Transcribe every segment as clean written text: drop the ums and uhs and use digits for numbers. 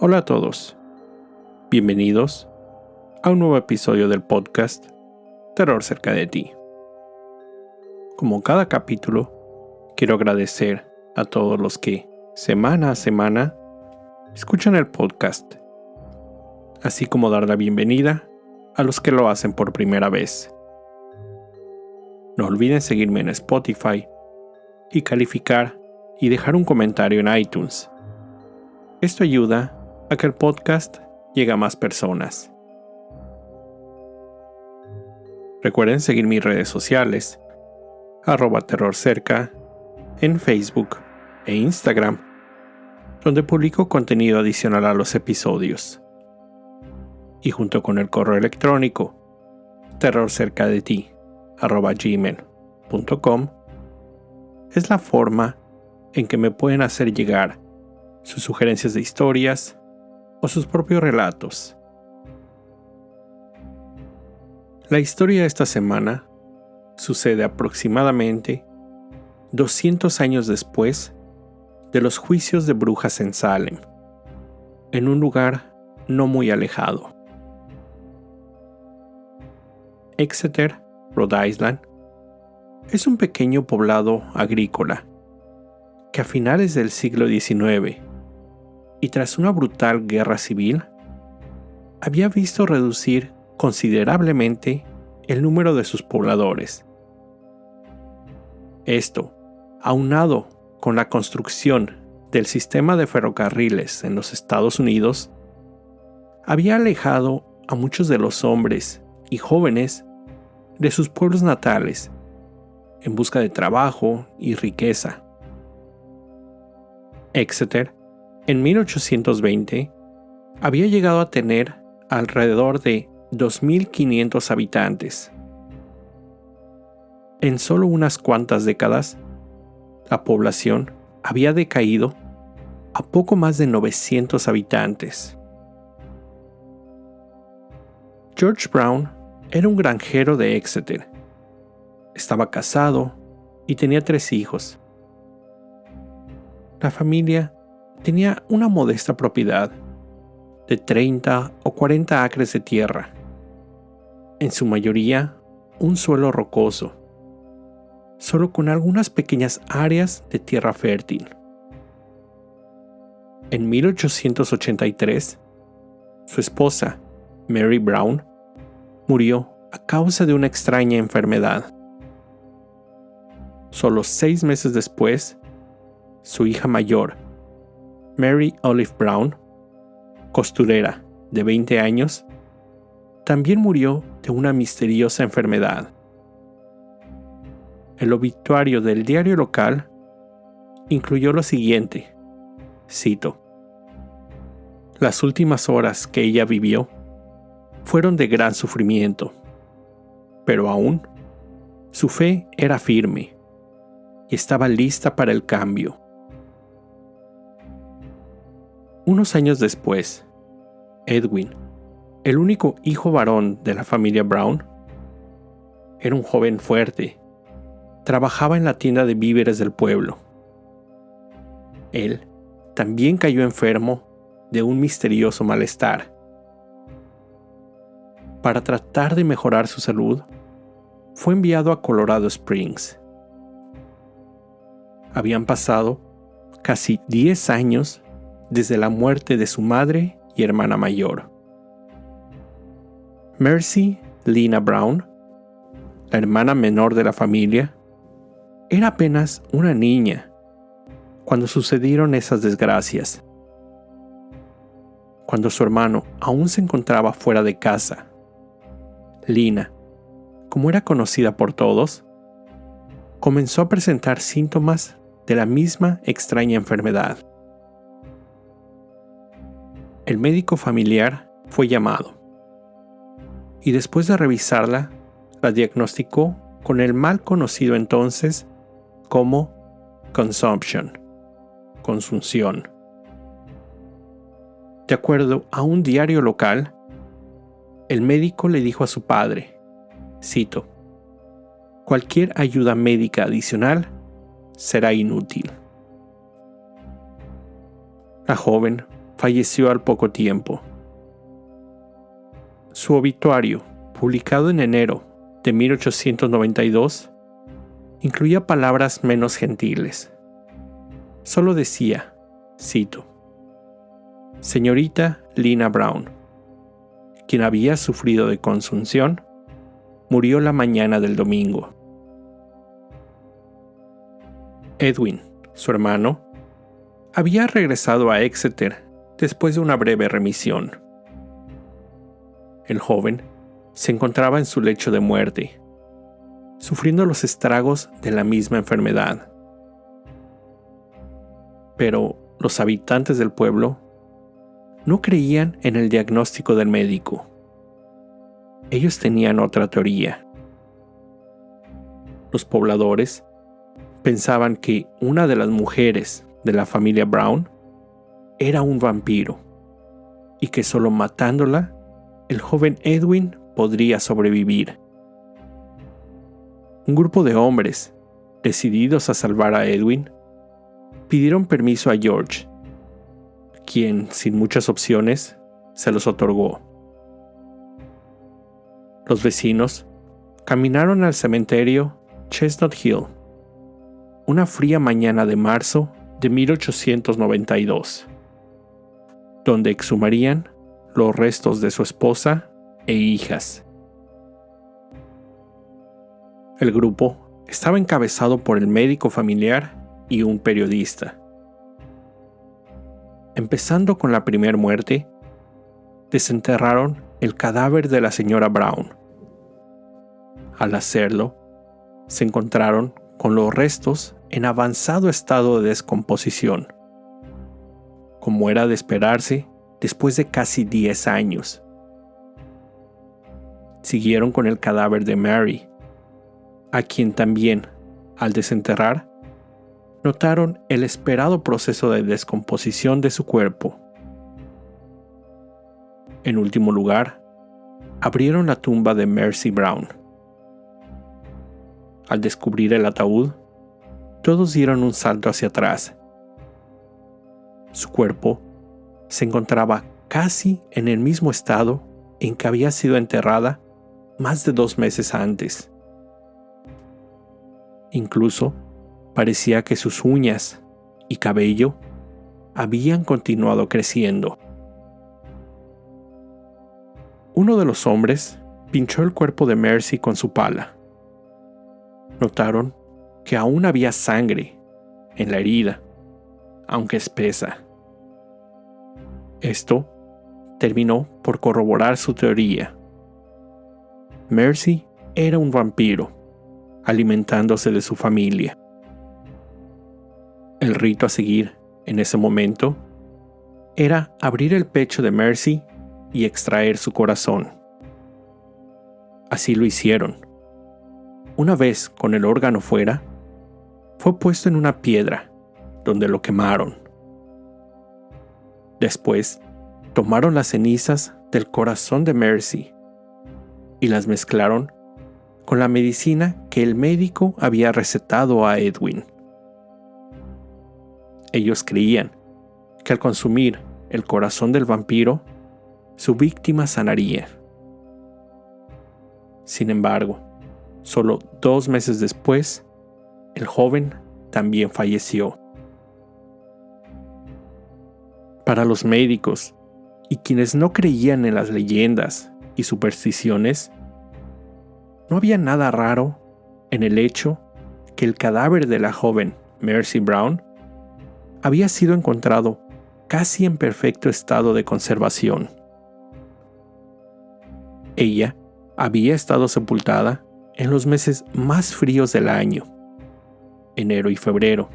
Hola a todos, bienvenidos a un nuevo episodio del podcast Terror cerca de ti. Como cada capítulo, quiero agradecer a todos los que, semana a semana, escuchan el podcast, así como dar la bienvenida a los que lo hacen por primera vez. No olviden seguirme en Spotify y calificar y dejar un comentario en iTunes. Esto ayuda a que el podcast llegue a más personas. Recuerden seguir mis redes sociales, @terrorcerca, en Facebook e Instagram, donde publico contenido adicional a los episodios. Y junto con el correo electrónico, terrorcercadeti@gmail.com, es la forma en que me pueden hacer llegar sus sugerencias de historias o sus propios relatos. La historia de esta semana sucede aproximadamente 200 años después de los juicios de brujas en Salem, en un lugar no muy alejado. Exeter, Rhode Island, es un pequeño poblado agrícola que a finales del siglo XIX y tras una brutal guerra civil, había visto reducir considerablemente el número de sus pobladores. Esto, aunado con la construcción del sistema de ferrocarriles en los Estados Unidos, había alejado a muchos de los hombres y jóvenes de sus pueblos natales en busca de trabajo y riqueza. Exeter, en 1820, había llegado a tener alrededor de 2.500 habitantes. En solo unas cuantas décadas, la población había decaído a poco más de 900 habitantes. George Brown era un granjero de Exeter. Estaba casado y tenía 3 hijos. La familia tenía una modesta propiedad de 30 o 40 acres de tierra, en su mayoría un suelo rocoso, solo con algunas pequeñas áreas de tierra fértil. En 1883, su esposa, Mary Brown, murió a causa de una extraña enfermedad. Solo 6 meses después, su hija mayor, Mary Olive Brown, costurera de 20 años, también murió de una misteriosa enfermedad. El obituario del diario local incluyó lo siguiente, cito: "Las últimas horas que ella vivió fueron de gran sufrimiento, pero aún su fe era firme y estaba lista para el cambio". Unos años después, Edwin, el único hijo varón de la familia Brown, era un joven fuerte. Trabajaba en la tienda de víveres del pueblo. Él también cayó enfermo de un misterioso malestar. Para tratar de mejorar su salud, fue enviado a Colorado Springs. Habían pasado casi 10 años desde la muerte de su madre y hermana mayor. Mercy Lena Brown, la hermana menor de la familia, era apenas una niña cuando sucedieron esas desgracias. Cuando su hermano aún se encontraba fuera de casa, Lena, como era conocida por todos, comenzó a presentar síntomas de la misma extraña enfermedad. El médico familiar fue llamado y después de revisarla, la diagnosticó con el mal conocido entonces como consumption, consunción. De acuerdo a un diario local, el médico le dijo a su padre, cito: "Cualquier ayuda médica adicional será inútil". La joven falleció al poco tiempo. Su obituario, publicado en enero de 1892, incluía palabras menos gentiles. Solo decía, cito, Señorita Lina Brown, quien había sufrido de consunción, murió la mañana del domingo. Edwin, su hermano, había regresado a Exeter después de una breve remisión. El joven se encontraba en su lecho de muerte, sufriendo los estragos de la misma enfermedad. Pero los habitantes del pueblo no creían en el diagnóstico del médico. Ellos tenían otra teoría. Los pobladores pensaban que una de las mujeres de la familia Brown era un vampiro y que solo matándola, el joven Edwin podría sobrevivir. Un grupo de hombres, decididos a salvar a Edwin, pidieron permiso a George, quien, sin muchas opciones, se los otorgó. Los vecinos caminaron al cementerio Chestnut Hill, una fría mañana de marzo de 1892, donde exhumarían los restos de su esposa e hijas. El grupo estaba encabezado por el médico familiar y un periodista. Empezando con la primera muerte, desenterraron el cadáver de la señora Brown. Al hacerlo, se encontraron con los restos en avanzado estado de descomposición, como era de esperarse después de casi 10 años. Siguieron con el cadáver de Mary, a quien también, al desenterrar, notaron el esperado proceso de descomposición de su cuerpo. En último lugar, abrieron la tumba de Mercy Brown. Al descubrir el ataúd, todos dieron un salto hacia atrás. Su cuerpo se encontraba casi en el mismo estado en que había sido enterrada más de 2 meses antes. Incluso parecía que sus uñas y cabello habían continuado creciendo. Uno de los hombres pinchó el cuerpo de Mercy con su pala. Notaron que aún había sangre en la herida, aunque espesa. Esto terminó por corroborar su teoría. Mercy era un vampiro, alimentándose de su familia. El rito a seguir en ese momento era abrir el pecho de Mercy y extraer su corazón. Así lo hicieron. Una vez con el órgano fuera, fue puesto en una piedra, donde lo quemaron. Después, tomaron las cenizas del corazón de Mercy y las mezclaron con la medicina que el médico había recetado a Edwin. Ellos creían que al consumir el corazón del vampiro, su víctima sanaría. Sin embargo, solo 2 meses después, el joven también falleció. Para los médicos y quienes no creían en las leyendas y supersticiones, no había nada raro en el hecho que el cadáver de la joven Mercy Brown había sido encontrado casi en perfecto estado de conservación. Ella había estado sepultada en los meses más fríos del año, enero y febrero,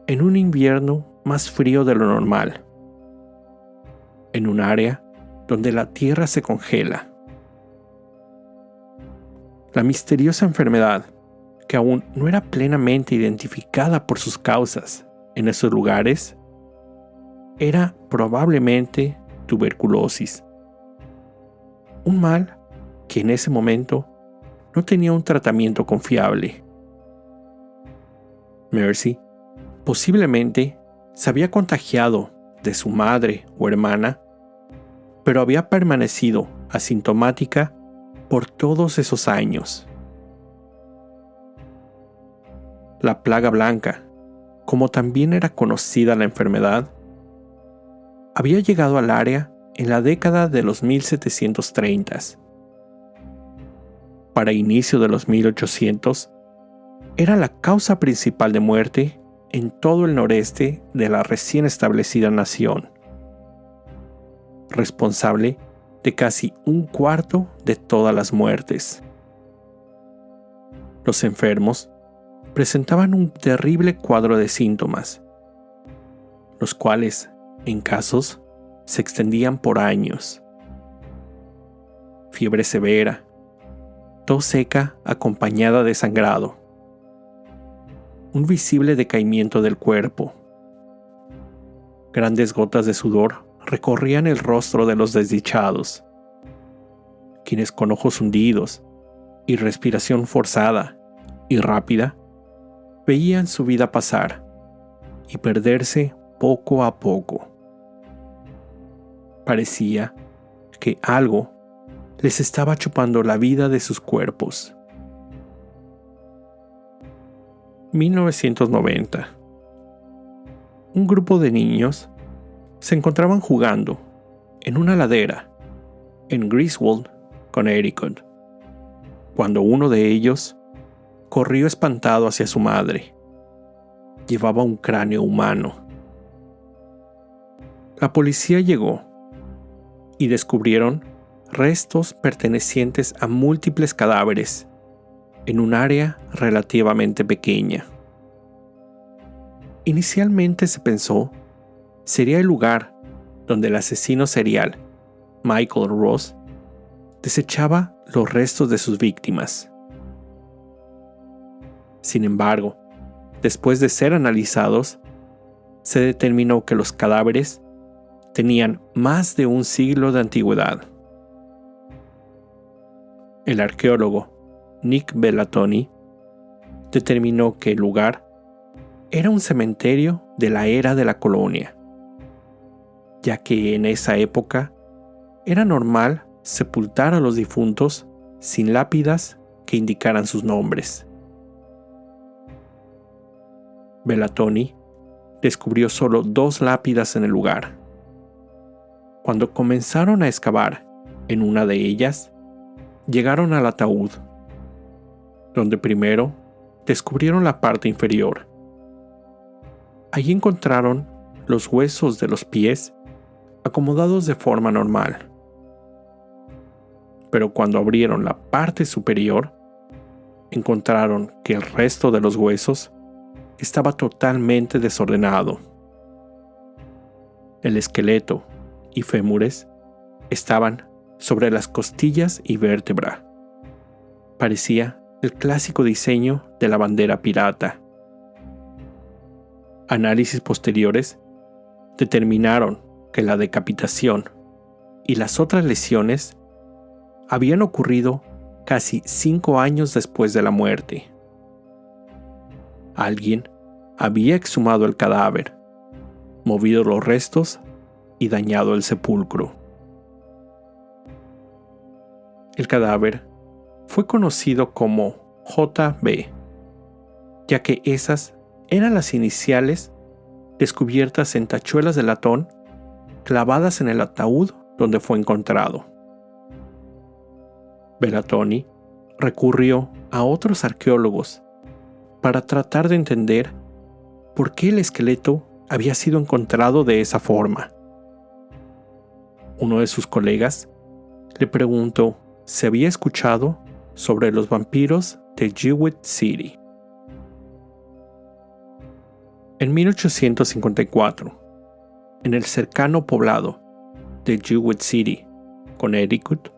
en un invierno más frío de lo normal, en un área donde la tierra se congela. La misteriosa enfermedad, que aún no era plenamente identificada por sus causas en esos lugares, era probablemente tuberculosis, un mal que en ese momento no tenía un tratamiento confiable. Mercy posiblemente se había contagiado de su madre o hermana, pero había permanecido asintomática por todos esos años. La plaga blanca, como también era conocida la enfermedad, había llegado al área en la década de los 1730s. Para inicio de los 1800, era la causa principal de muerte en todo el noreste de la recién establecida nación, responsable de casi un cuarto de todas las muertes. Los enfermos presentaban un terrible cuadro de síntomas, los cuales, en casos, se extendían por años. Fiebre severa, tos seca acompañada de sangrado, un visible decaimiento del cuerpo. Grandes gotas de sudor recorrían el rostro de los desdichados, quienes con ojos hundidos y respiración forzada y rápida veían su vida pasar y perderse poco a poco. Parecía que algo les estaba chupando la vida de sus cuerpos. 1990. Un grupo de niños se encontraban jugando en una ladera en Griswold, Connecticut, cuando uno de ellos corrió espantado hacia su madre. Llevaba un cráneo humano. La policía llegó y descubrieron restos pertenecientes a múltiples cadáveres en un área relativamente pequeña. Inicialmente se pensó sería el lugar donde el asesino serial, Michael Ross, desechaba los restos de sus víctimas. Sin embargo, después de ser analizados, se determinó que los cadáveres tenían más de un siglo de antigüedad. El arqueólogo Nick Bellatoni determinó que el lugar era un cementerio de la era de la colonia, ya que en esa época era normal sepultar a los difuntos sin lápidas que indicaran sus nombres. Bellatoni descubrió solo 2 lápidas en el lugar. Cuando comenzaron a excavar en una de ellas, llegaron al ataúd, donde primero descubrieron la parte inferior. Allí encontraron los huesos de los pies acomodados de forma normal. Pero cuando abrieron la parte superior, encontraron que el resto de los huesos estaba totalmente desordenado. El esqueleto y fémures estaban sobre las costillas y vértebra. Parecía el clásico diseño de la bandera pirata. Análisis posteriores determinaron que la decapitación y las otras lesiones habían ocurrido casi 5 años después de la muerte. Alguien había exhumado el cadáver, movido los restos y dañado el sepulcro. El cadáver fue conocido como JB, ya que esas eran las iniciales descubiertas en tachuelas de latón clavadas en el ataúd donde fue encontrado. Bellatoni recurrió a otros arqueólogos para tratar de entender por qué el esqueleto había sido encontrado de esa forma. Uno de sus colegas le preguntó si había escuchado sobre los vampiros de Jewett City. En 1854, en el cercano poblado de Jewett City, Connecticut,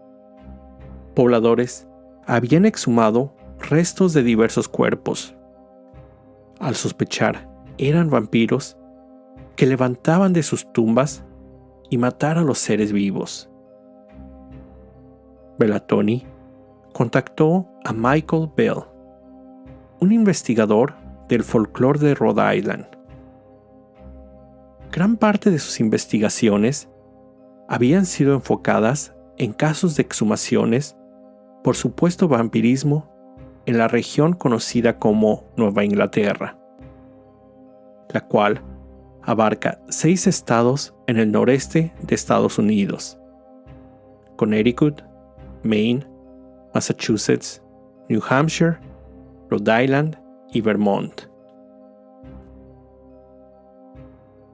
pobladores habían exhumado restos de diversos cuerpos. Al sospechar eran vampiros que levantaban de sus tumbas y mataban a los seres vivos. Bellatoni contactó a Michael Bell, un investigador del folclore de Rhode Island. gran parte de sus investigaciones habían sido enfocadas en casos de exhumaciones por supuesto vampirismo en la región conocida como Nueva Inglaterra, la cual abarca 6 estados en el noreste de Estados Unidos: Connecticut, Maine, Massachusetts, New Hampshire, Rhode Island y Vermont.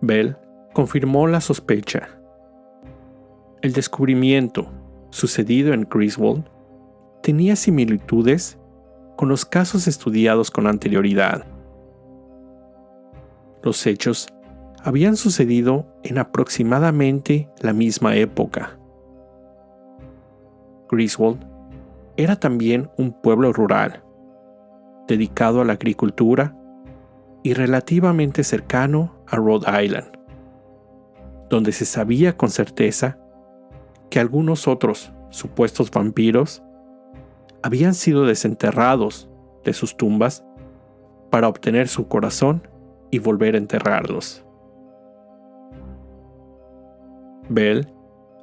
Bell confirmó la sospecha. El descubrimiento, sucedido en Griswold, tenía similitudes con los casos estudiados con anterioridad. Los hechos habían sucedido en aproximadamente la misma época. Griswold era también un pueblo rural, dedicado a la agricultura y relativamente cercano a Rhode Island, donde se sabía con certeza que algunos otros supuestos vampiros habían sido desenterrados de sus tumbas para obtener su corazón y volver a enterrarlos. Bell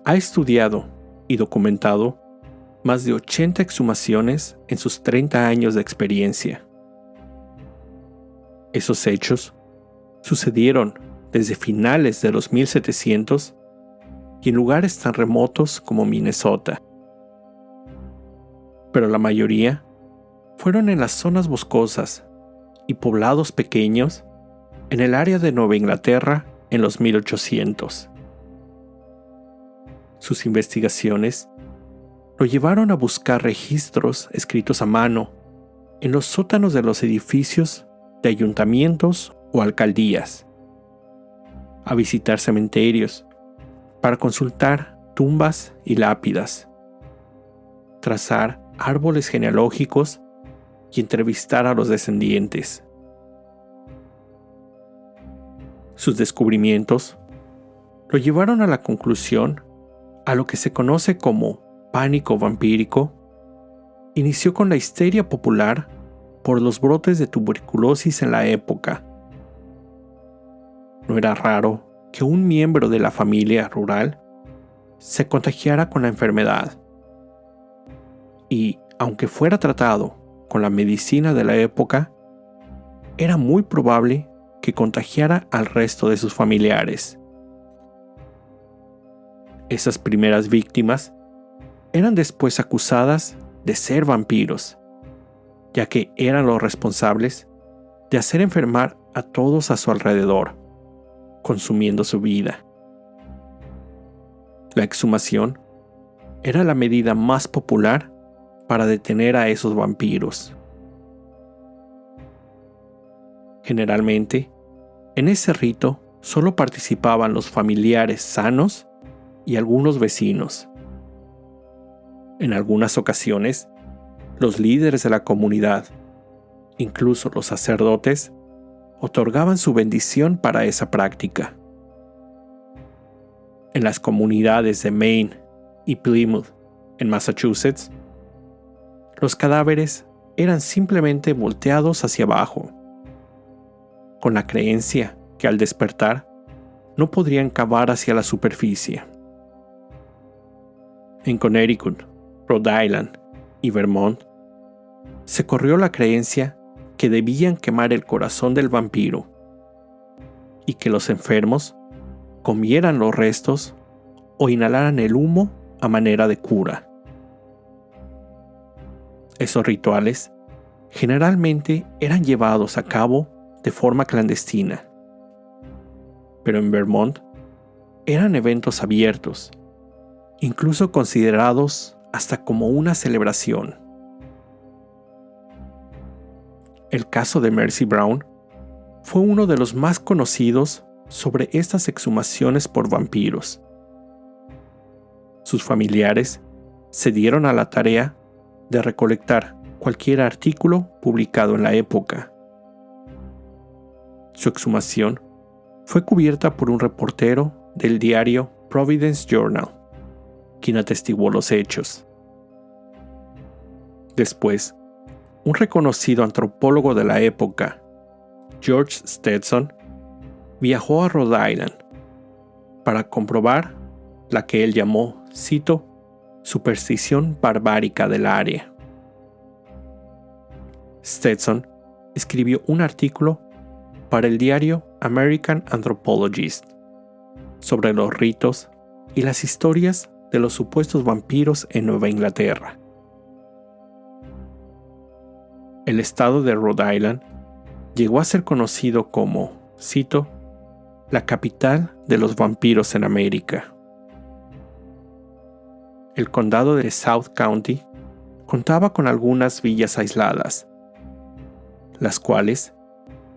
ha estudiado y documentado más de 80 exhumaciones en sus 30 años de experiencia. Esos hechos sucedieron desde finales de los 1700 y en lugares tan remotos como Minnesota. Pero la mayoría fueron en las zonas boscosas y poblados pequeños en el área de Nueva Inglaterra en los 1800. Sus investigaciones lo llevaron a buscar registros escritos a mano en los sótanos de los edificios de ayuntamientos o alcaldías, a visitar cementerios para consultar tumbas y lápidas, trazar árboles genealógicos y entrevistar a los descendientes. Sus descubrimientos lo llevaron a la conclusión a lo que se conoce como pánico vampírico. Inició con la histeria popular por los brotes de tuberculosis en la época. No era raro que un miembro de la familia rural se contagiara con la enfermedad. Y, aunque fuera tratado con la medicina de la época, era muy probable que contagiara al resto de sus familiares. Esas primeras víctimas eran después acusadas de ser vampiros, ya que eran los responsables de hacer enfermar a todos a su alrededor, consumiendo su vida. La exhumación era la medida más popular para detener a esos vampiros. Generalmente, en ese rito solo participaban los familiares sanos y algunos vecinos. En algunas ocasiones, los líderes de la comunidad, incluso los sacerdotes, otorgaban su bendición para esa práctica. En las comunidades de Maine y Plymouth, en Massachusetts, los cadáveres eran simplemente volteados hacia abajo, con la creencia que al despertar no podrían cavar hacia la superficie. En Connecticut, Rhode Island y Vermont, se corrió la creencia que debían quemar el corazón del vampiro y que los enfermos comieran los restos o inhalaran el humo a manera de cura. Esos rituales generalmente eran llevados a cabo de forma clandestina, pero en Vermont eran eventos abiertos, incluso considerados hasta como una celebración. El caso de Mercy Brown fue uno de los más conocidos sobre estas exhumaciones por vampiros. Sus familiares se dieron a la tarea de recolectar cualquier artículo publicado en la época. Su exhumación fue cubierta por un reportero del diario Providence Journal, quien atestiguó los hechos. Después, un reconocido antropólogo de la época, George Stetson, viajó a Rhode Island para comprobar la que él llamó, cito, superstición barbárica del área. Stetson escribió un artículo para el diario American Anthropologist sobre los ritos y las historias de los supuestos vampiros en Nueva Inglaterra. El estado de Rhode Island llegó a ser conocido como, cito, la capital de los vampiros en América. El condado de South County contaba con algunas villas aisladas, las cuales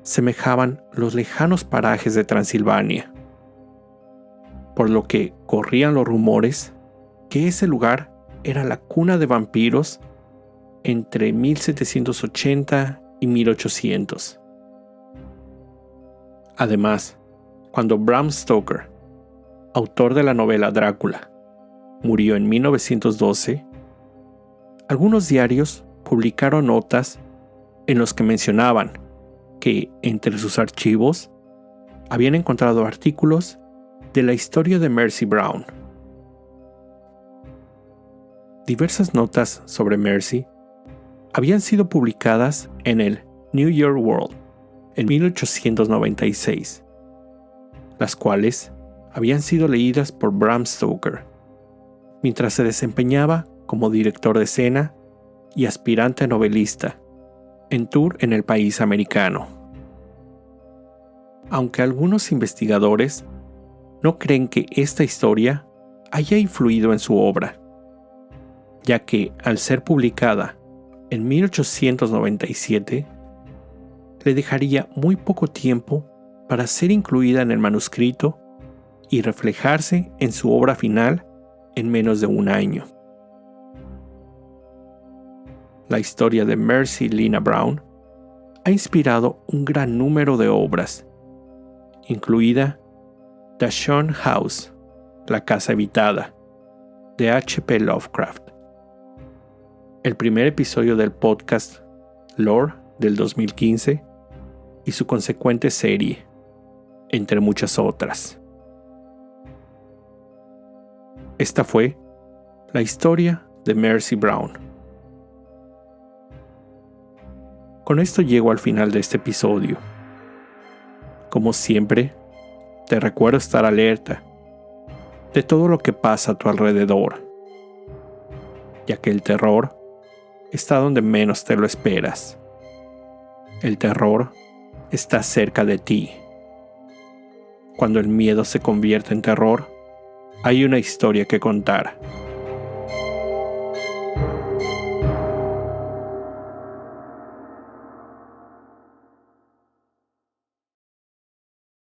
semejaban los lejanos parajes de Transilvania, por lo que corrían los rumores que ese lugar era la cuna de vampiros entre 1780 y 1800. Además, cuando Bram Stoker, autor de la novela Drácula, murió en 1912, algunos diarios publicaron notas en los que mencionaban que entre sus archivos habían encontrado artículos de la historia de Mercy Brown. Diversas notas sobre Mercy habían sido publicadas en el New York World en 1896, las cuales habían sido leídas por Bram Stoker mientras se desempeñaba como director de escena y aspirante novelista en tour en el país americano. Aunque algunos investigadores no creen que esta historia haya influido en su obra, ya que al ser publicada en 1897, le dejaría muy poco tiempo para ser incluida en el manuscrito y reflejarse en su obra final en menos de un año. La historia de Mercy Lina Brown ha inspirado un gran número de obras, incluida The Shone House, La Casa Habitada, de H.P. Lovecraft. El primer episodio del podcast Lore del 2015 y su consecuente serie, entre muchas otras. Esta fue la historia de Mercy Brown. Con esto llego al final de este episodio. Como siempre, te recuerdo estar alerta de todo lo que pasa a tu alrededor, ya que el terror está donde menos te lo esperas. El terror está cerca de ti. Cuando el miedo se convierte en terror, hay una historia que contar.